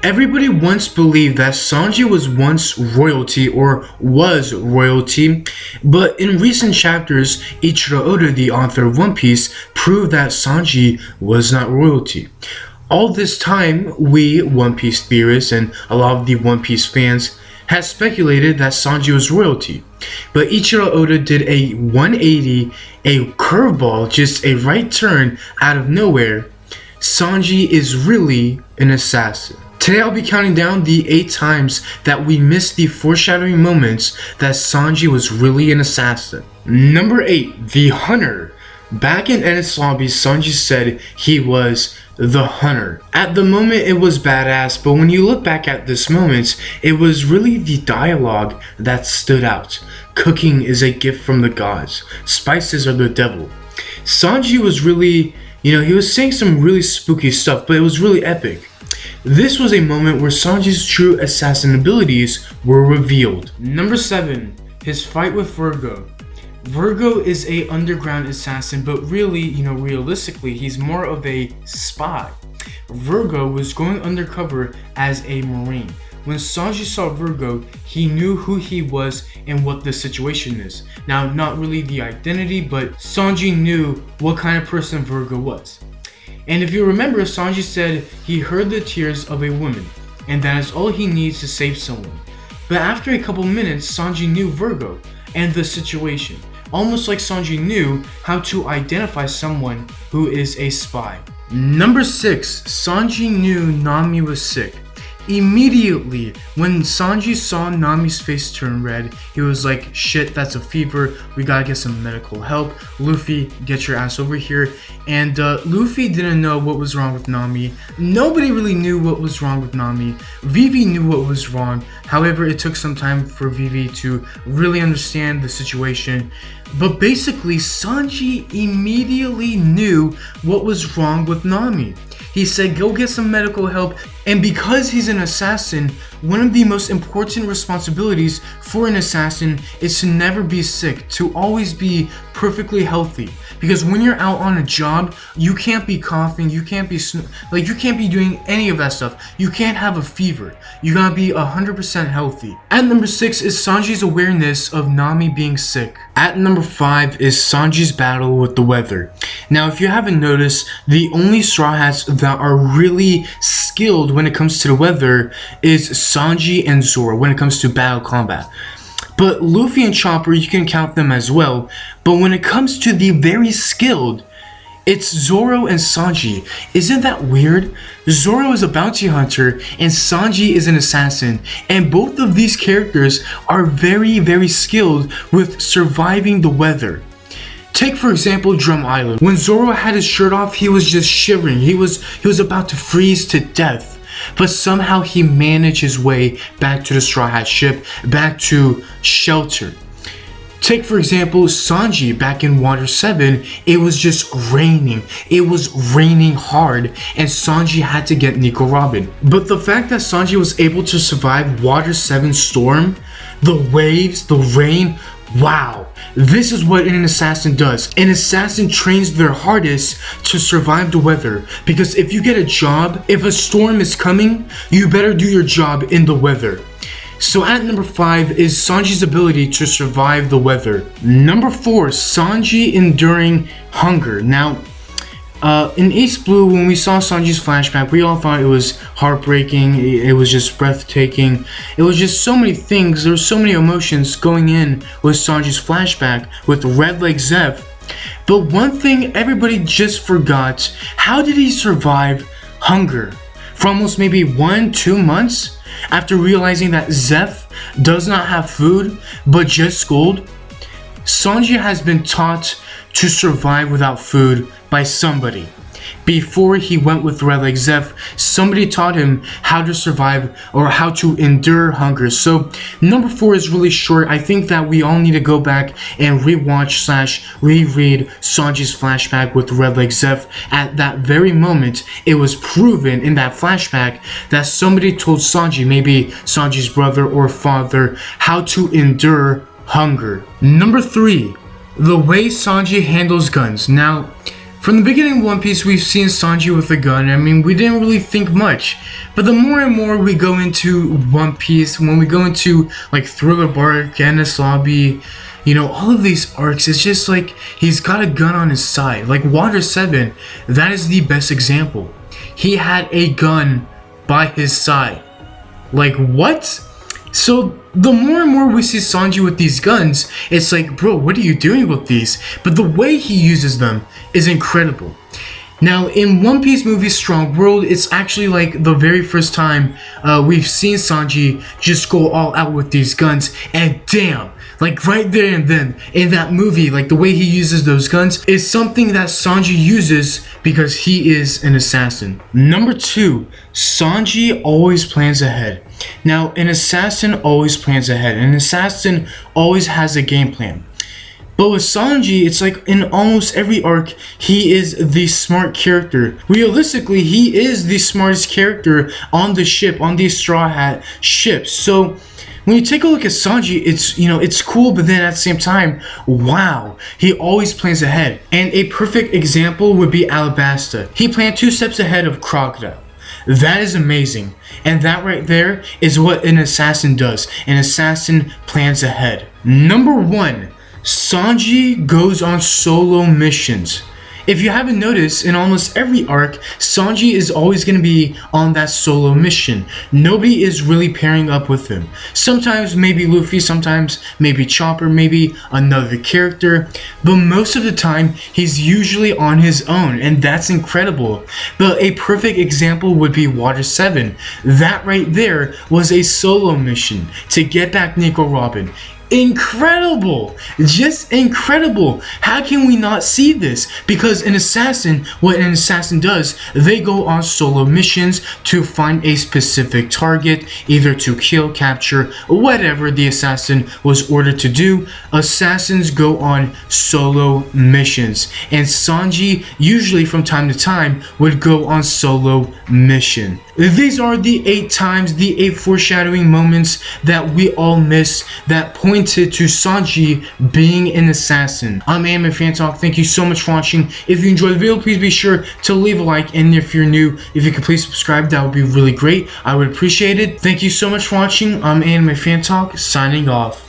Everybody once believed that Sanji was once royalty or was royalty, but in recent chapters, Ichiro Oda, the author of One Piece, proved that Sanji was not royalty. All this time, we One Piece theorists and a lot of the One Piece fans had speculated that Sanji was royalty, but Ichiro Oda did a 180, a curveball, just a right turn out of nowhere. Sanji is really an assassin. Today I'll be counting down the 8 times that we missed the foreshadowing moments that Sanji was really an assassin. Number 8, the Hunter. Back in Enies Lobby, Sanji said he was the Hunter. At the moment it was badass, but when you look back at this moment, it was really the dialogue that stood out. Cooking is a gift from the gods. Spices are the devil. Sanji was really, he was saying some really spooky stuff, but it was really epic. This was a moment where Sanji's true assassin abilities were revealed. Number 7, his fight with Virgo. Virgo is a underground assassin, but really, realistically, he's more of a spy. Virgo was going undercover as a marine. When Sanji saw Virgo, he knew who he was and what the situation is. Now, not really the identity, but Sanji knew what kind of person Virgo was. And if you remember, Sanji said he heard the tears of a woman, and that is all he needs to save someone. But after a couple minutes, Sanji knew Virgo and the situation. Almost like Sanji knew how to identify someone who is a spy. Number 6, Sanji knew Nami was sick. Immediately, when Sanji saw Nami's face turn red, he was like, shit, that's a fever, we gotta get some medical help. Luffy, get your ass over here. And Luffy didn't know what was wrong with Nami. Nobody really knew what was wrong with Nami. Vivi knew what was wrong. However, it took some time for Vivi to really understand the situation. But basically, Sanji immediately knew what was wrong with Nami. He said, go get some medical help, and because he's an assassin, one of the most important responsibilities for an assassin is to never be sick, to always be perfectly healthy. Because when you're out on a job, you can't be coughing, you can't be doing any of that stuff. You can't have a fever. You gotta be 100% healthy. At number 6 is Sanji's awareness of Nami being sick. At number 5 is Sanji's battle with the weather. Now, if you haven't noticed, the only Straw Hats that are really skilled when it comes to the weather is Sanji and Zoro when it comes to battle combat. But Luffy and Chopper, you can count them as well. But when it comes to the very skilled, it's Zoro and Sanji. Isn't that weird? Zoro is a bounty hunter and Sanji is an assassin. And both of these characters are very, very skilled with surviving the weather. Take for example Drum Island. When Zoro had his shirt off, he was just shivering. He was about to freeze to death. But somehow he managed his way back to the Straw Hat ship, back to shelter. Take for example Sanji back in Water 7, it was just raining. It was raining hard and Sanji had to get Nico Robin. But the fact that Sanji was able to survive Water 7 storm, the waves, the rain, wow. This is what an assassin does. An assassin trains their hardest to survive the weather. Because if you get a job, if a storm is coming, you better do your job in the weather. So at number 5 is Sanji's ability to survive the weather. Number 4, Sanji enduring hunger. Now, in Ace Blue, when we saw Sanji's flashback, we all thought it was heartbreaking, it was just breathtaking, it was just so many things, there were so many emotions going in with Sanji's flashback with Red Leg Zeph. But one thing everybody just forgot, how did he survive hunger? For almost maybe 1-2 months after realizing that Zeph does not have food but just gold? Sanji has been taught to survive without food by somebody. Before he went with Red Leg Zeph, somebody taught him how to survive or how to endure hunger. So number 4 is really short. I think that we all need to go back and rewatch/reread Sanji's flashback with Red Leg Zeph. At that very moment, it was proven in that flashback that somebody told Sanji, maybe Sanji's brother or father, how to endure hunger. Number 3, the way Sanji handles guns. Now, From the beginning of One Piece, we've seen Sanji with a gun. I mean, we didn't really think much. But the more and more we go into One Piece, when we go into like Thriller Bark, Enies Lobby, you know, all of these arcs, it's just like he's got a gun on his side. Like Water 7, that is the best example. He had a gun by his side. Like, what? So the more and more we see Sanji with these guns, it's like, bro, what are you doing with these? But the way he uses them is incredible. Now, in One Piece movie Strong World, it's actually like the very first time we've seen Sanji just go all out with these guns, and damn, like right there and then in that movie, like the way he uses those guns is something that Sanji uses because he is an assassin. Number 2, Sanji always plans ahead. Now, an assassin always plans ahead. An assassin always has a game plan. But with Sanji, it's like in almost every arc, he is the smart character. Realistically, he is the smartest character on the ship, on the Straw Hat ship. So when you take a look at Sanji, it's, you know, it's cool, but then at the same time, wow, he always plans ahead. And a perfect example would be Alabasta. He planned 2 steps ahead of Crocodile. That is amazing. And that right there is what an assassin does. An assassin plans ahead. Number 1. Sanji goes on solo missions. If you haven't noticed, in almost every arc, Sanji is always going to be on that solo mission. Nobody is really pairing up with him. Sometimes maybe Luffy, sometimes maybe Chopper, maybe another character. But most of the time, he's usually on his own, and that's incredible. But a perfect example would be Water 7. That right there was a solo mission to get back Nico Robin. Incredible, just incredible. How can we not see this? Because an assassin, what an assassin does, they go on solo missions to find a specific target, either to kill, capture, whatever the assassin was ordered to do. Assassins go on solo missions, and Sanji usually from time to time would go on solo mission. These are the 8 times, the 8 foreshadowing moments that we all miss that pointed to Sanji being an assassin. I'm Anime Fan Talk. Thank you so much for watching. If you enjoyed the video, please be sure to leave a like, and if you're new, if you could please subscribe, that would be really great. I would appreciate it. Thank you so much for watching. I'm Anime Fan Talk, signing off.